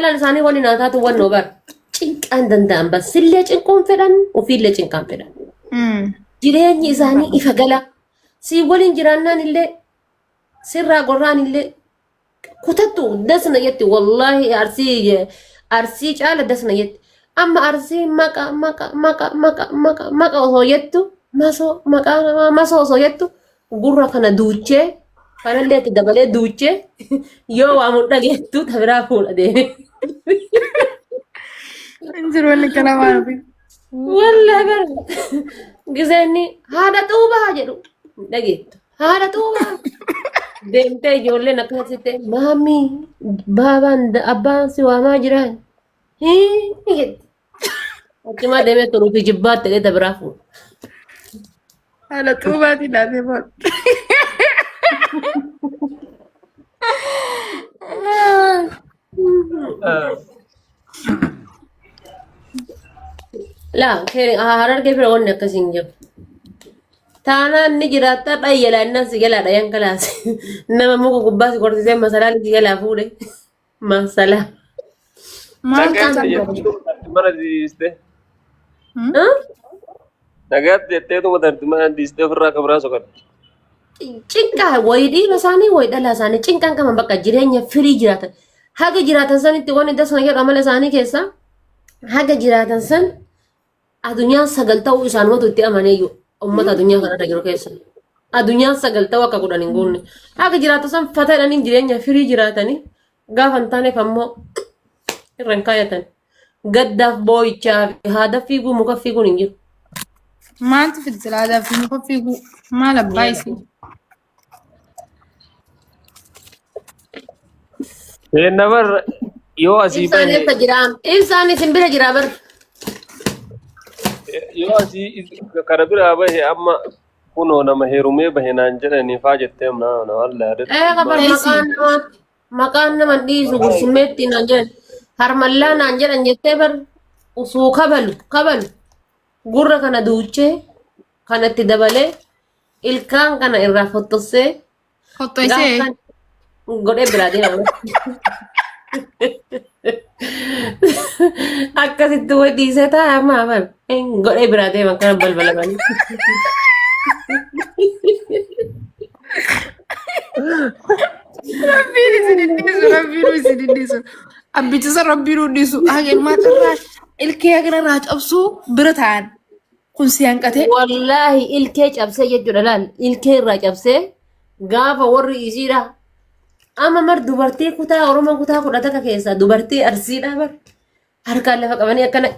لا لساني ولي ناتات ونوبر تشينك أندن بس اللي تشينكم فلان وفي اللي تشينكم فلان جيراني إساني إفقلا سي ولين جيرانان اللي سرّا قران اللي كتتو دسنا يتي والله أرسي جال دسنا يتي أما أرسي مكا وصو يتو ما سو يتو قرّا كان دوتشي كان اللي تدبلي دوتشي يو عمود يتو تبرا فول أدي انزل ولا كلام عربي والله بر جزاني هذا توبة هاجرو دقيت هذا توبة deemtee ijoolleen akkasitti maami baabaan abbaan si waamaa jiran achuma deemee turuu fi jibbaatti ta'ee biraa fuudha. على طوباتي لا تبغى Laa harargee bira wanni akkasiin jiru. Taanaan ni jiraata dhayyala innan si jalaa dhayyan kalaasi. Nama muka gubbaa si qortisee masalaa si jalaa fuudhe. Masalaa. ما mana diiste nagaat jetteetuma darti mana diiste ofirraa kabraa sokatti. Cinqaa wayii dhiiba isaanii wayii dhala isaanii cinqaan kama bakka jireenya firii jiraatan. Haga jiraatan sanitti wanni dasna jedhu amala isaanii keessa haga jiraatan san adunyaan sagal ta'uu isaanumatu itti amaneeyyu ummata adunyaa kanarra jiru keessa. Adunyaan sagal ta'uu akka kudhan hin guunne. Haga jiraatan san fatadhanii jireenya firii jiraatanii gaafa hin taaneef ammoo irra hin kaayatan. Gaddaaf boo'ichaa fi haada fiiguu muka fiiguun hin jiru. ما انت في الزلادة في مخفيقو ما لبايسي Nabar yoo asii Ibsaan bahe eessa jira? Ibsaan isin bira jira bar. yoo asii kara biraa bahe amma kunoo nama heerumee bahe naan jedhanii faa jettee na wallaahi. Qabar maqaan nama dhiisu gursimmeetti naan jedhan. Harmallaa naan jedhan jettee bar usuu kabalu. Gurra kana duuchee kanatti dabalee ilkaan kana irraa fottosee خطو يسي godhee biraa deema. Akkasitti wayi dhiisee taa'aa bar godhee biraa deema kana balbalamanii. ربيني سيدي أبي تصير ربي رديسو هاجن ما تراش الكي أجر راج أبسو برتان كن سيان كته Wallaahi ilkee cabsee jechuudha laal ilkee irraa cabsee gaafa warri isiidha. Amma mar dubartii kutaa Oromoo kutaa kudha takka keessa dubartii Arsiidha bar harkaan lafa qabanii akkana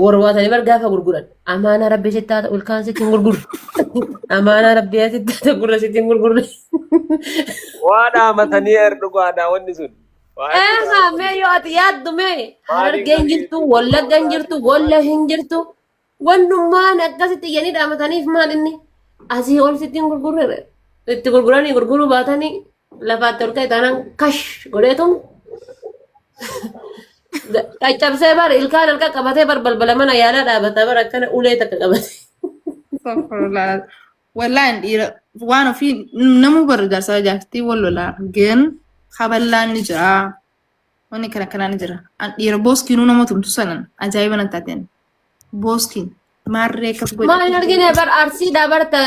warwaatanii bar gaafa gurguran. Amaana rabbii sittaata ilkaan sitti hin gurguru. Amaana rabbii sittaata gurra sitti hin gurgurre. Waa dhaamatanii dhugaadhaa wanni sun. Mee yoo ati yaaddu mee Harargeen jirtu Wallagga hin jirtu Walla hin jirtu wannummaan akkasitti iyyanii dhaamataniif maal inni asii ol sitti hin gurgurre itti gurguranii gurguruu baatanii lafaatti ol ka'e taanaan kash godheetum caccabsee bar ilkaan halka qabatee bar balbala mana yaalaa dhaabataa bar akkana ulee takka qabate. استغفر الله والله عندي وانا في نمو برجع ساجاتي ولا لا جن خبلا نجرا وانا كلا نجرا عندي بوسكي نو نمو تمتسلن عجائب انا تاتين بوسكي مرة كسبوا ما argine bar arsiidha barta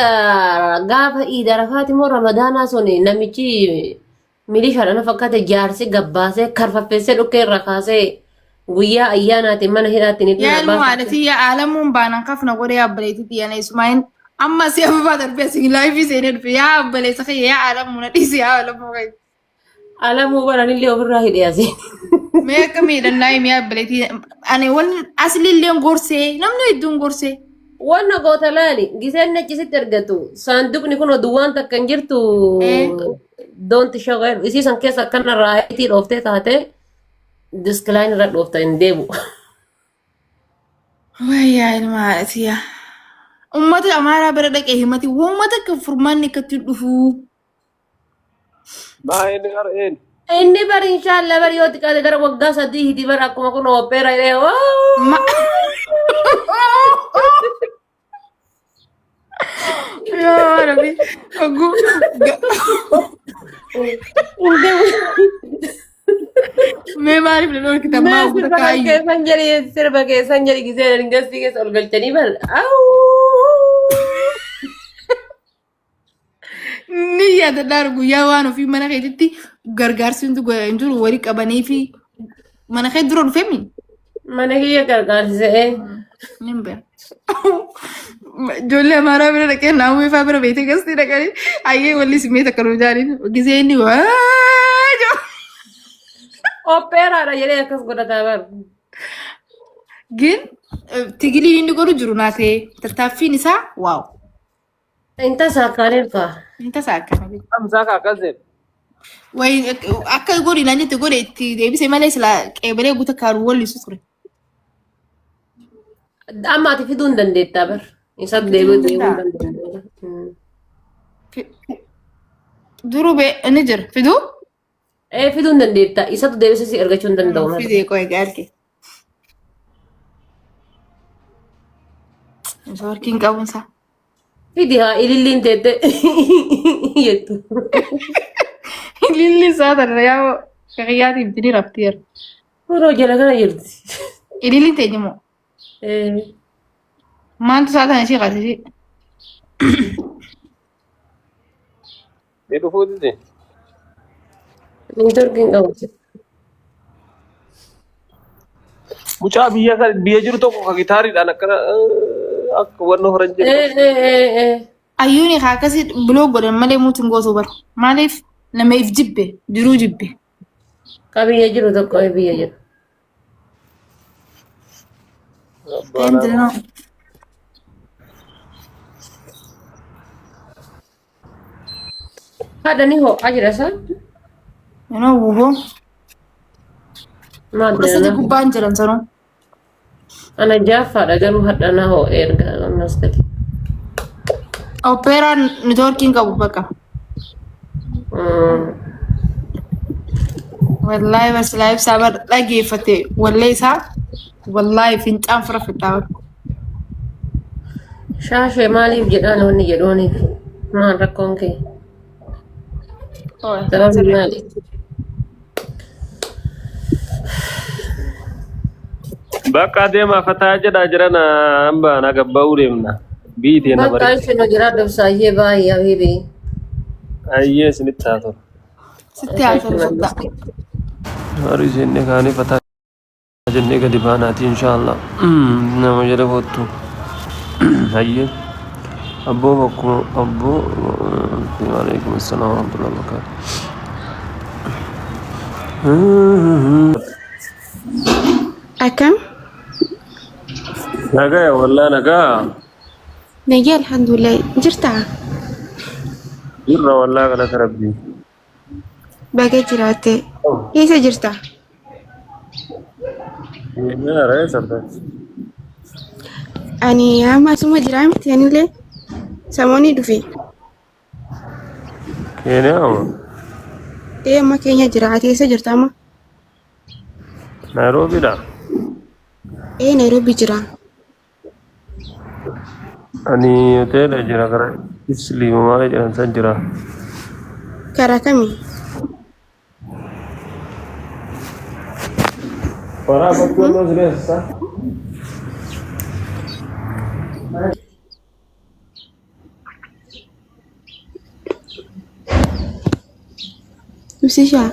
gaafa iida rafaati moo ramadaanaa sun namichi milishaadhaan fakkaate jaarsi gabbaasee karfaffeessee dhukkee irra kaasee guyyaa ayyaanaati mana hidhaatti ni يا المعلتي يا عالم بانا كفنا قولي يا بليتي انا اسمعين اما سيف بدر بس لايف زين في يا بليتي خي يا عالم مناديس يا عالم غير alamuu baranillee ofirraa hidhease. ما كمي دنايم يا بليتي انا ون اصلي اللي غورسي نمنو يدون غورسي Wanna goota laali giseen achisitti argatu saanduqni kun duwwaan takka hin jirtu doonti shawar isii san keessa akkana raayitii dhooftee taate diskilaan irra dhoofta hin deebu. ويا المعلتي يا أمتي أمارة بردك إهمتي وأمتك فرماني كتدفو Maa inni qar'een. Inni bar inshaallah bar yoo xiqqaate gara waggaa sadii hiti bar akkuma kun oppeera jedhee ما يا ربي أقول ما بعرف لأنه الكتاب ما هو Sirba kan كاي keessan jedhi sirba keessan jedhi gisee dangastii keessa ol galchanii bal. ni yaada daar guyyaa waan ofii mana keetitti gargaarsi hin jiru walii qabanii fi mana kee dura dhufeemi. Mana kiyya gargaarsisee. Nin beeku. Ijoollee amaaraa bira dhaqee naannoo ifaa bira beekee gastii dhaqanii hayyee walli simee takka nu jaaniin gisee inni waa Oppeeraadha jedhee akkas godhataa bar. gin tigilii inni godhu jiru naatee tattaaffiin isaa waaw. Inta saakaaleen faa. Inta isaa akkana beeku. Amsaa kaakasee. Wayi akka godhi naan jette godhe itti deebisee malee sila qeebalee guuta kaaru wallisu ture. Amma ati fiduu hin dandeettaa bar. Isa deebi'uu hin dandeettaa. Duruu bee inni jira fiduu. Fiduu hin dandeettaa. Isatu deebisee si argachuu hin danda'u. Fidee qo'ee gaarge. Isa harkiin qabuunsaa. Fidi haa ililliin teette jettu. Ililli isaa tarra yaa kakiyyaatiif dini rafteera. Yeroo jala kana jirti. Ililli teenye moo maaltu isaa kana ishee qaasishee. Mee dhufuutiti? Niitorkiin qabu. Mucaa biyya jiru tokko ka gitaariidhaan akkana akka wanna horan jedhu. Ayyuuni haa akkasii biloo godhan malee muutiin goosuu bara. Maaliif nama if jibbe jiruu jibbe. Ka biyya jiru tokko biyya jiru. Haadha ni ho'aa jira isaa? Yoo wuhoo. Maal Kudha sadii gubbaan jiran sanuu. Ana jaffaadha garuu hadha na ho'ee erga ammas ta'e. Oppeeraan niitoorkiin qabu bakka. Wallaahi bas laayif isaa bar dhageeffate wallee isaa wallaahi fincaan fira fixaa. Shaashee maaliif jedhaan wanni jedhuuniif? Maal rakkoon kee? Sababii maali? Bakka deemaa fataa jedhaa jiran hamba na gabba'uu deemna. Biitee na Bakka bare. isheen hojii dabsaayyee baay'ee habiibii. Ayyee isinitti haa ta'u. Sitti haasofadha. Haari isheen kaanii fataa jennee gadi baanaati inshaallah. Nama jala kottu. Ayyee. Abboo bakkuma abboo. Waalaikum assalaam wa rahmatullahi wa barakatuh. Akam? Nagaa wallah nagaa. Nagaa alhamdulillah. Jirtaa? Jirra wallah galata rabbii. Baga jiraatte. Eessa jirtaa? Ra'ee sabbaati. Ani amma asuma jiraa miti anillee samoonii dhufe. Keeniyaa moo? Amma keenya jira. Ati eessa jirta amma? Naayiroobiidha. Nairobi jira. Ani hoteela jira gara Isliima maal jedhan san jira. Karaa kamii? Waraa bakkoo noo sireessa. Ibsishaa?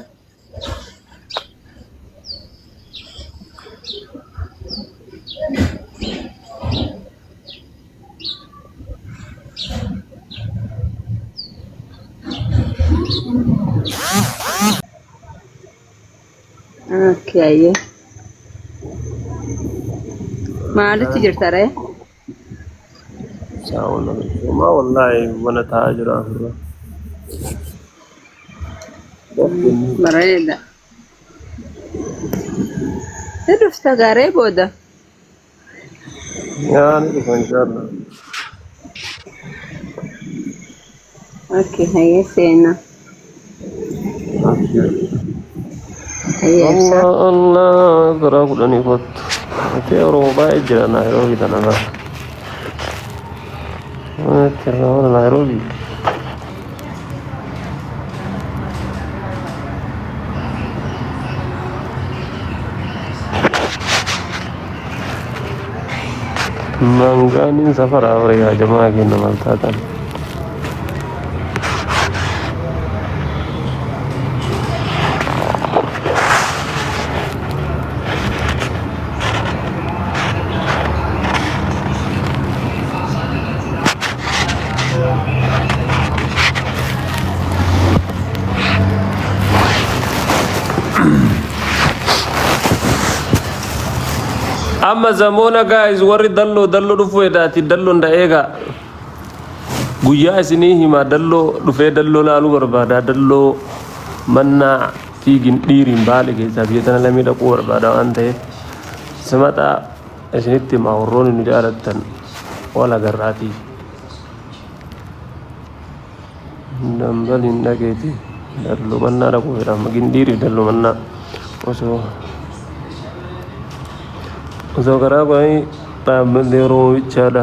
Okay. Maalitti jirta ree? Saawwan maa wallaahi mana taa'aa jira afurra. Bareeda. Si dhufta garee booda? Yaa ni dhufa inshaallah. Okay, hayyee seenaa. Hayyee ibsaa. Allah garaa kudhanii kottu. Ati Oromoo baay'ee jira Naayiroobii tanarraa. Ati irraa Naayiroobii. Mangaan safar awre ya jemaah kena maltatan. Amma zamona guys warri dallo dhufu edati dallo nda ega guyyaa isinii hima dallo dhufee dallo laalu barbaada dallo manna fiigin dhiiriin baale keessaa biyya tana lamii dhaquu barbaada waan ta'eef simata isinitti hima warroonni nu jaalattan wal agarraatiif dambaliin dhageeti dallo mannaa dhaquu fedhama gindhiiriif dallo mannaa osoo karaa baay'ee dhaabbatee yeroo bichaadha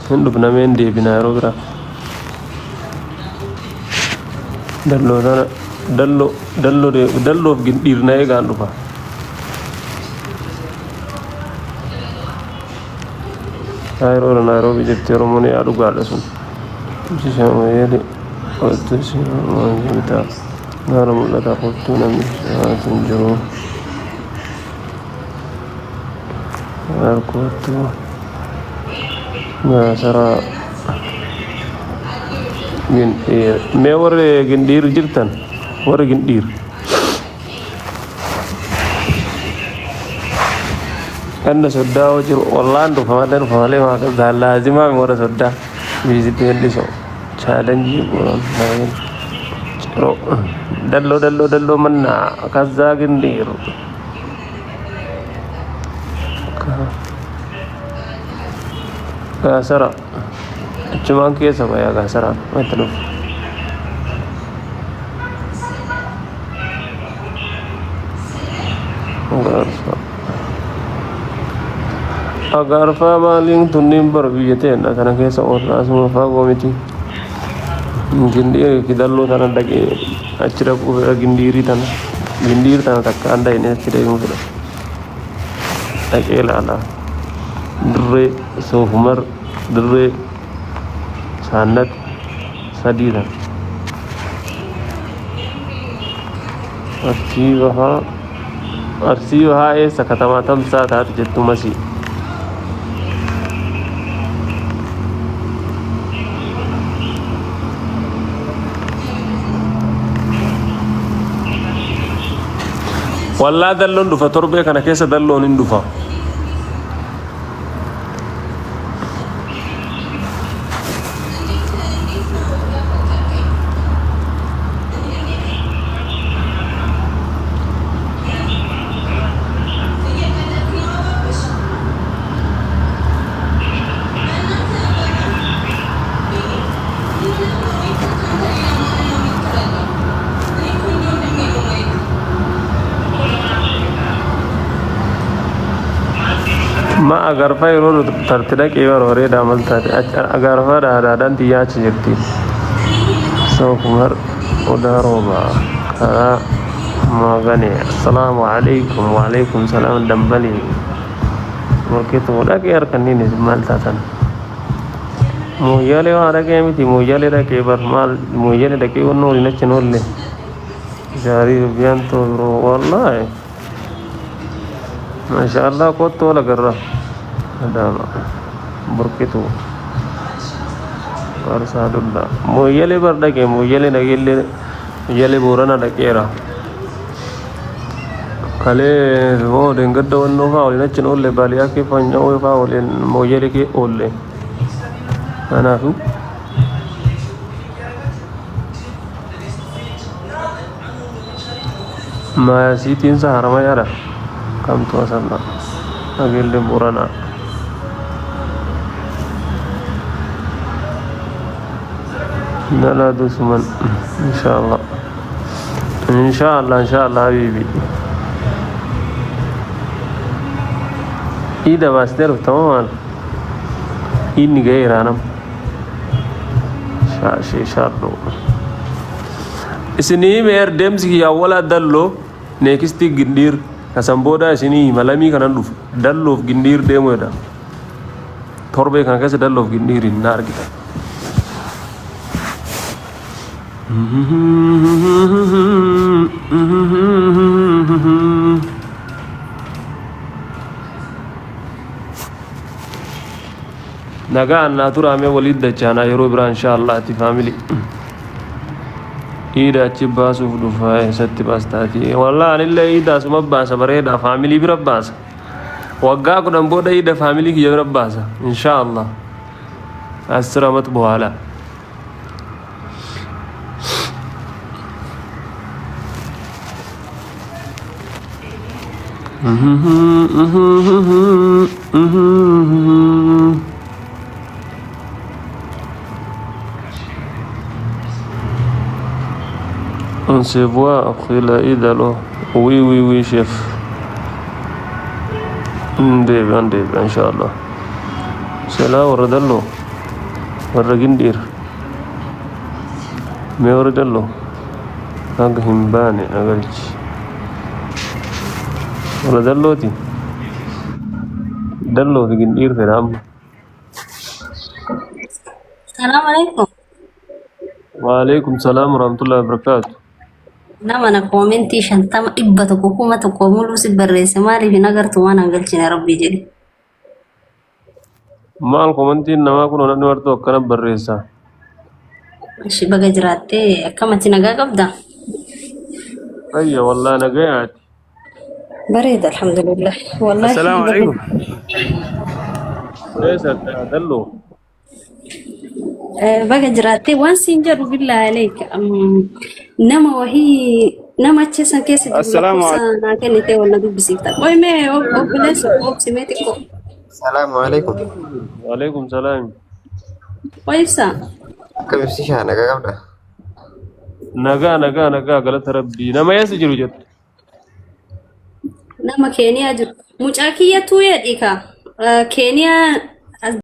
hin dhufnameen deebina yeroo biraa dalloo sana dalloof gindhiirna eegaan dhufa yeroo naayiroobii jettee oromoon yaa dhugaadha sun jishamayeli ottu simamaa bitaa gaara mul'ataa qottuu namni sun jiru Arkutu Nasara Gindir Me warre gindir jirtan warre gindir Kanna sodda wajir wallan do famale ma ka lazima mi wara sodda visit so challenge buron ro dallo manna kaza gindir Gasara cuma kesa ya gasara metelu agar fa maling tunim berbiyete na kana kesa orang semua fa komiti gindir kidallo tanah dagi acira ku gindir tanah tak anda ini tidak mungkin Akela Dre Sohmar Dre Sanat Sadida Arsivaha esa katamatam saat hati jatuh masih Wallah dallon dufa torbe kana kesa dallon indufa Ma agar fa yeroo tartida qeebar horee daamaltaate agar fa daadaan xiyyaach jirti Soofumar odaa rooba karaa magane assalaamu alaykum wa alaykum salaam dambali wakitu dhaqee harkanniin maal taatan mooyyalee waa dhaqee miti mooyyalee dhaqee bar maal mooyyalee dhaqee wannoo waliin achi noolle gaarii dubbiyaan too biroo wallaahi Masya Allah koto la garra ada berkitu Warsadullah moyele bardake moyele nagelle borana dakera kale wo dengadda wonno fa wala cin olle bali ake fanya o fa wala moyele ke olle ana fu ma sitin sahara ma yara kam tu asana agille borana nala dusuman insyaallah habibi ida baster tamaman ini gairanam inshallah isini mer demsi ya wala dallo nekisti gindir kasamboda sini malami kanan duf dallo gindir demoda torbee kana keessa dalloof gindiiriin na argita. nagaan naa turaamee waliin dachaanaa yeroo biraa inshaAllah ati faamilii iida achi baasuuf dhufaa eessatti baastaati wallah anillee iida asuma baasa bareeda faamilii bira baasa waggaa kudhan booda iida faamilii kiyya bira baasa inshaAllah asiramat buhaala On se voit après la Eid alors. Oui, oui, oui, chef. Ndebe, inshallah. C'est là, Oradallo. Oragindir. Me Oradallo. Aga himbane, agalchi. Oradallo ti. Dallo, Gindir, Feram. السلام عليكم. وعليكم السلام ورحمة الله وبركاته. نما كومنتي شنتم إبتك حكومة كومولو سبرس مالي في نجار توان أنقلش ربي جري. ما الكومنتي نما كنا نورتو كنا بريسا. شي بقى جراتي كم تنجا قبضة. أيه والله أنا قاعد. بريد الحمد لله والله. السلام عليكم. ليش دلو؟ بقى جراتي وان سينجر بالله عليك نما وهي نما تشسن كيس السلام عليكم. أنا كنتي ولا دو بسيطة وي مي أو بلاس أو سميتكو السلام عليكم. وعليكم السلام. ويسا كم استشهاد قبل؟ نجا قالت ربي نما يسجل جد. نما كينيا مجاكية تويا ديكا كينيا